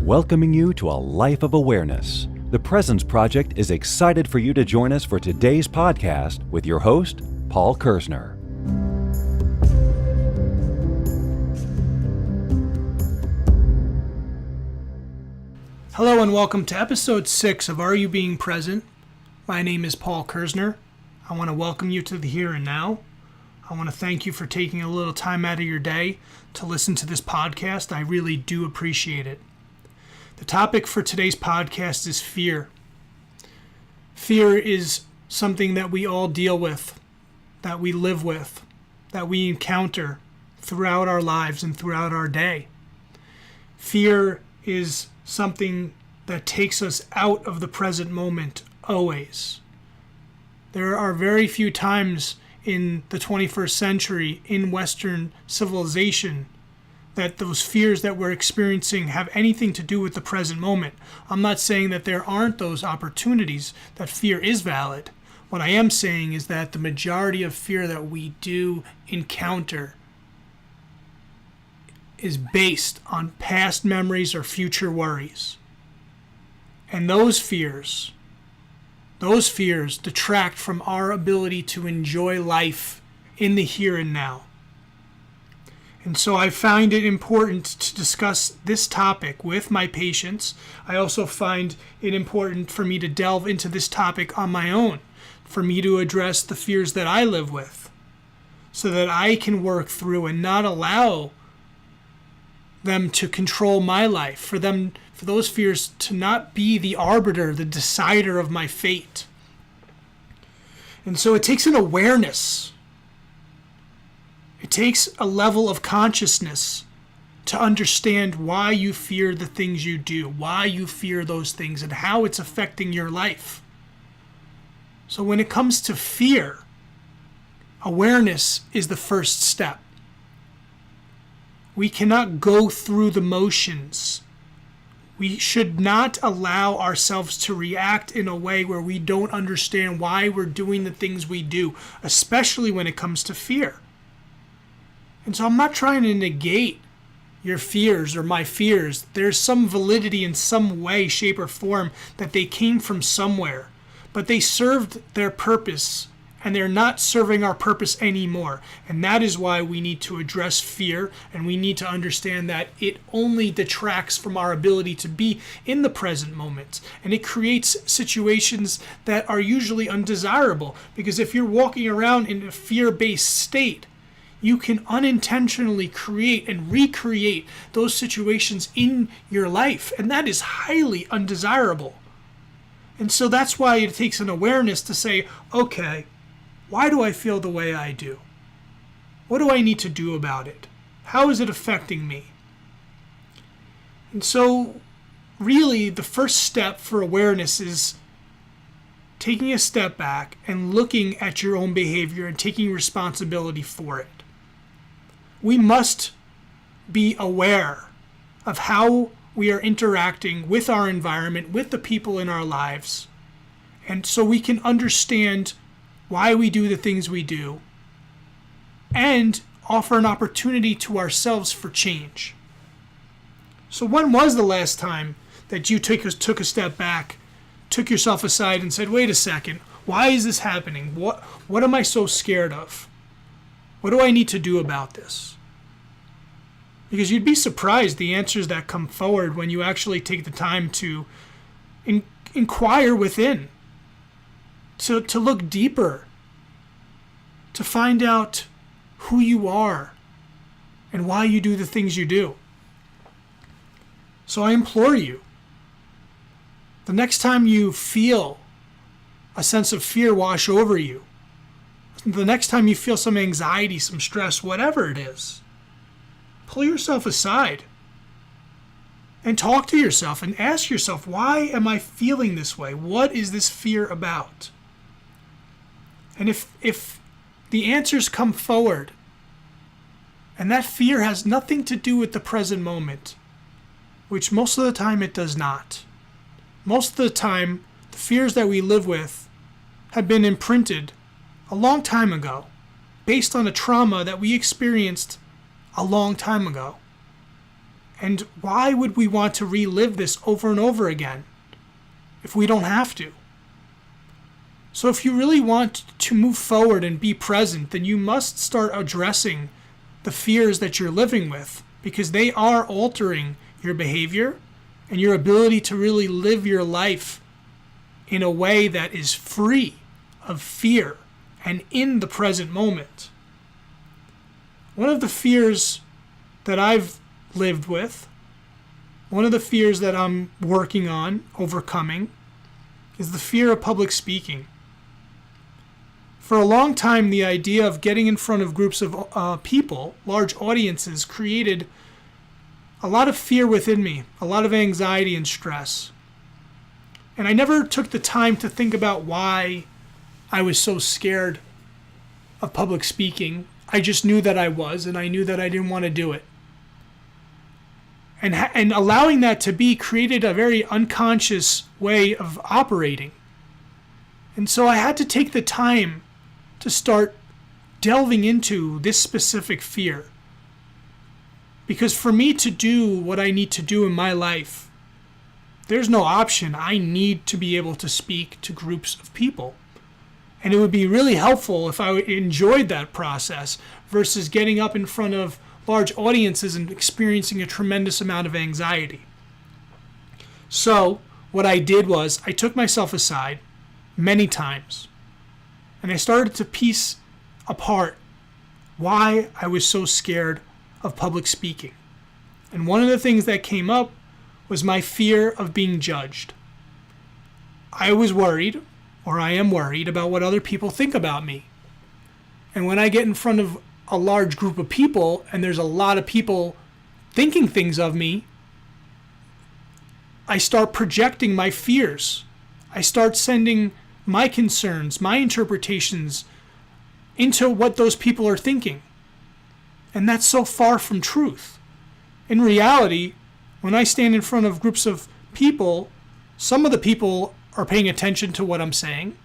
welcoming you to a life of awareness. The Presence Project is excited for you to join us for today's podcast with your host, Paul Kerzner. Hello and welcome to episode 6 of Are You Being Present? My name is Paul Kerzner. I want to welcome you to the here and now. I want to thank you for taking a little time out of your day to listen to this podcast. I really do appreciate it. The topic for today's podcast is fear. Fear is something that we all deal with, that we live with, that we encounter throughout our lives and throughout our day. Fear is something that takes us out of the present moment always. There are very few times in the 21st century in Western civilization that those fears that we're experiencing have anything to do with the present moment. I'm not saying that there aren't those opportunities, that fear is valid. What I am saying is that the majority of fear that we do encounter is based on past memories or future worries. And those fears detract from our ability to enjoy life in the here and now. And so I find it important to discuss this topic with my patients. I also find it important for me to delve into this topic on my own, for me to address the fears that I live with, so that I can work through and not allow them to control my life, for those fears to not be the arbiter, the decider of my fate. And so it takes an awareness. It takes a level of consciousness to understand why you fear the things you do, why you fear those things, and how it's affecting your life. So when it comes to fear, awareness is the first step. We cannot go through the motions. We should not allow ourselves to react in a way where we don't understand why we're doing the things we do, especially when it comes to fear. And so I'm not trying to negate your fears or my fears. There's some validity in some way, shape, or form that they came from somewhere, but they served their purpose and they're not serving our purpose anymore. And that is why we need to address fear, and we need to understand that it only detracts from our ability to be in the present moment. And it creates situations that are usually undesirable, because if you're walking around in a fear-based state, you can unintentionally create and recreate those situations in your life, and that is highly undesirable. And so that's why it takes an awareness to say, okay, why do I feel the way I do? What do I need to do about it? How is it affecting me? And so really the first step for awareness is taking a step back and looking at your own behavior and taking responsibility for it. We must be aware of how we are interacting with our environment, with the people in our lives, and so we can understand why we do the things we do, and offer an opportunity to ourselves for change. So when was the last time that you took a step back, took yourself aside and said, wait a second, why is this happening? What am I so scared of? What do I need to do about this? Because you'd be surprised the answers that come forward when you actually take the time to inquire within, to look deeper, to find out who you are and why you do the things you do. So I implore you, the next time you feel a sense of fear wash over you, the next time you feel some anxiety, some stress, whatever it is, pull yourself aside and talk to yourself and ask yourself, why am I feeling this way? What is this fear about? And if the answers come forward and that fear has nothing to do with the present moment, which most of the time it does not. Most of the time, the fears that we live with have been imprinted a long time ago, based on a trauma that we experienced a long time ago. And why would we want to relive this over and over again if we don't have to? So if you really want to move forward and be present, then you must start addressing the fears that you're living with, because they are altering your behavior and your ability to really live your life in a way that is free of fear and in the present moment. One of the fears that I've lived with, one of the fears that I'm working on overcoming, is the fear of public speaking. For a long time, the idea of getting in front of groups of people, large audiences, created a lot of fear within me, a lot of anxiety and stress. And I never took the time to think about why I was so scared of public speaking. I just knew that I was, and I knew that I didn't want to do it. And allowing that to be created a very unconscious way of operating. And so I had to take the time to start delving into this specific fear. Because for me to do what I need to do in my life, there's no option. I need to be able to speak to groups of people. And it would be really helpful if I enjoyed that process versus getting up in front of large audiences and experiencing a tremendous amount of anxiety. So what I did was I took myself aside many times and I started to piece apart why I was so scared of public speaking. And one of the things that came up was my fear of being judged. I was worried, or I am worried, about what other people think about me. And when I get in front of a large group of people and there's a lot of people thinking things of me, I start projecting my fears. I start sending my concerns, my interpretations into what those people are thinking. And that's so far from truth. In reality, when I stand in front of groups of people, some of the people are paying attention to what I'm saying.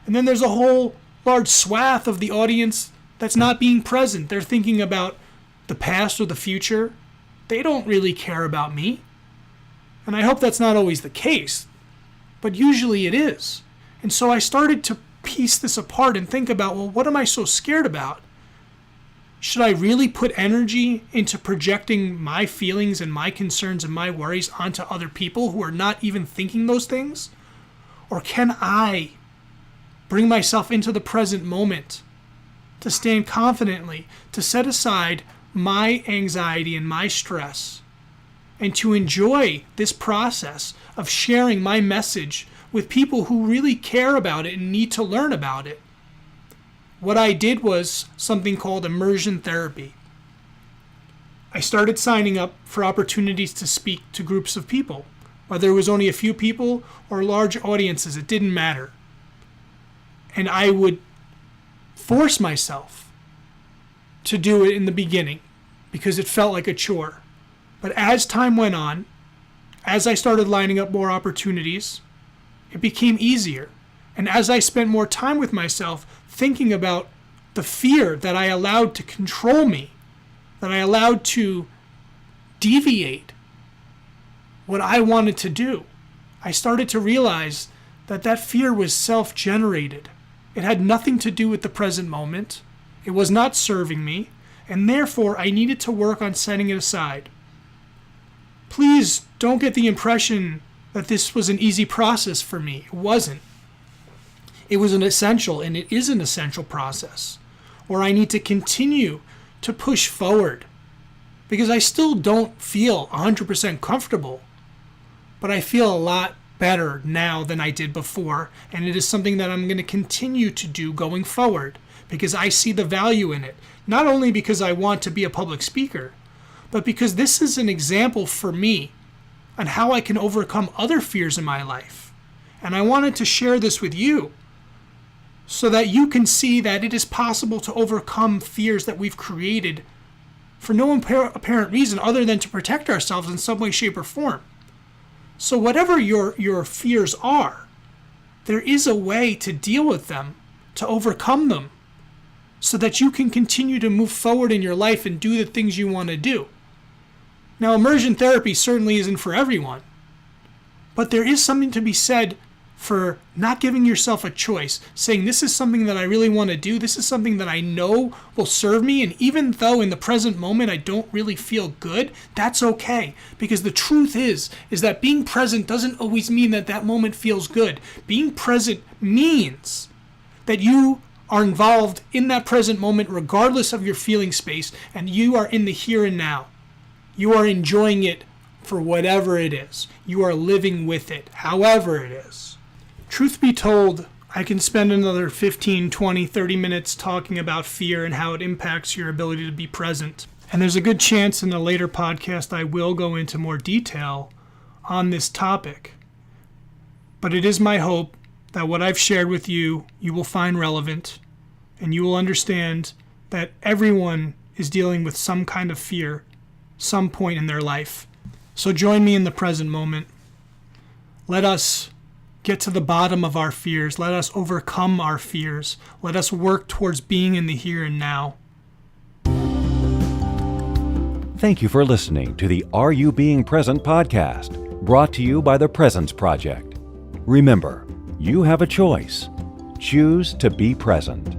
And then there's a whole large swath of the audience that's not being present. They're thinking about the past or the future. They don't really care about me. And I hope that's not always the case, but usually it is. And so I started to piece this apart and think about, well, what am I so scared about? Should I really put energy into projecting my feelings and my concerns and my worries onto other people who are not even thinking those things? Or can I bring myself into the present moment to stand confidently, to set aside my anxiety and my stress, and to enjoy this process of sharing my message with people who really care about it and need to learn about it? What I did was something called immersion therapy. I started signing up for opportunities to speak to groups of people. Whether it was only a few people or large audiences, it didn't matter. And I would force myself to do it in the beginning because it felt like a chore. But as time went on, as I started lining up more opportunities, it became easier. And as I spent more time with myself, thinking about the fear that I allowed to control me, that I allowed to deviate what I wanted to do, I started to realize that that fear was self-generated. It had nothing to do with the present moment. It was not serving me, and therefore I needed to work on setting it aside. Please don't get the impression that this was an easy process for me. It wasn't. It was an essential, and it is an essential process where I need to continue to push forward because I still don't feel 100% comfortable, but I feel a lot better now than I did before, and it is something that I'm going to continue to do going forward because I see the value in it, not only because I want to be a public speaker, but because this is an example for me on how I can overcome other fears in my life. And I wanted to share this with you so that you can see that it is possible to overcome fears that we've created for no apparent reason other than to protect ourselves in some way, shape, or form. So whatever your fears are, there is a way to deal with them, to overcome them, so that you can continue to move forward in your life and do the things you want to do. Now, immersion therapy certainly isn't for everyone, but there is something to be said for not giving yourself a choice, saying this is something that I really want to do, this is something that I know will serve me, and even though in the present moment I don't really feel good, that's okay. Because the truth is that being present doesn't always mean that that moment feels good. Being present means that you are involved in that present moment regardless of your feeling space, and you are in the here and now. You are enjoying it for whatever it is. You are living with it, however it is. Truth be told, I can spend another 15, 20, 30 minutes talking about fear and how it impacts your ability to be present. And there's a good chance in a later podcast I will go into more detail on this topic. But it is my hope that what I've shared with you, you will find relevant, and you will understand that everyone is dealing with some kind of fear, some point in their life. So join me in the present moment. Let us get to the bottom of our fears. Let us overcome our fears. Let us work towards being in the here and now. Thank you for listening to the Are You Being Present podcast, brought to you by the Presence Project. Remember, you have a choice. Choose to be present.